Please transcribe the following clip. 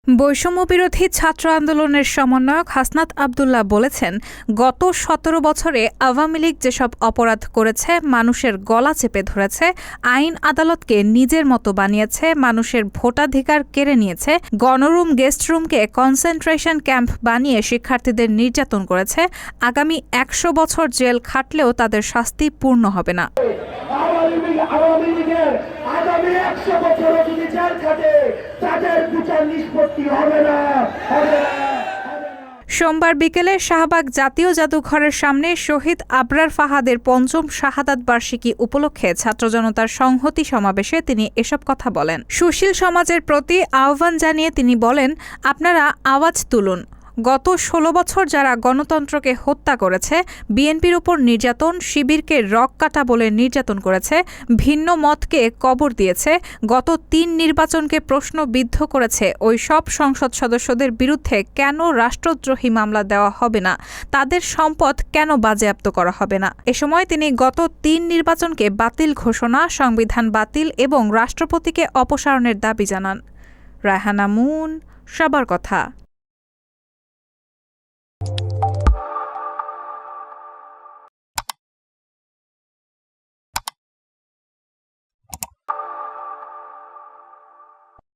বৈষম্যবিরোধী ছাত্র আন্দোলনের সমন্বয়ক হাসনাত আব্দুল্লাহ বলেছেন, গত ১৭ বছরে আওয়ামী লীগ যেসব অপরাধ করেছে, মানুষের গলা চেপে ধরেছে, আইন আদালতকে নিজের মতো বানিয়েছে, মানুষের ভোটাধিকার কেড়ে নিয়েছে, গণরুম গেস্টরুমকে কনসেন্ট্রেশন ক্যাম্প বানিয়ে শিক্ষার্থীদের নির্যাতন করেছে, আগামী ১০০ বছর জেল খাটলেও তাদের শাস্তি পূর্ণ হবে না। আওয়ামী লীগের আগামী ১০০ বছরও যদি জেল খাটে তাদের বিচার নিষ্পত্তি হবে না। সোমবার বিকেলে শাহবাগ জাতীয় জাদুঘরের সামনে শহীদ আবরার ফাহাদের পঞ্চম শাহাদাত বার্ষিকী উপলক্ষে ছাত্র জনতার সংহতি সমাবেশে তিনি এসব কথা বলেন। সুশীল সমাজের প্রতি আহ্বান জানিয়ে তিনি বলেন, আপনারা আওয়াজ তুলুন। গত ১৬ বছর যারা গণতন্ত্রকে হত্যা করেছে, বিএনপির উপর নির্যাতন, শিবিরকে রক কাটা বলে নির্যাতন করেছে, ভিন্ন মতকে কবর দিয়েছে, গত ৩ নির্বাচনকে প্রশ্নবিদ্ধ করেছে, ওই সব সংসদ সদস্যদের বিরুদ্ধে কেন রাষ্ট্রদ্রোহী মামলা দেওয়া হবে না, তাদের সম্পদ কেন বাজেয়াপ্ত করা হবে না। এ সময় তিনি গত ৩ নির্বাচনকে বাতিল ঘোষণা, সংবিধান বাতিল এবং রাষ্ট্রপতিকে অপসারণের দাবি জানান। রায়হানা মুন, সবার কথা।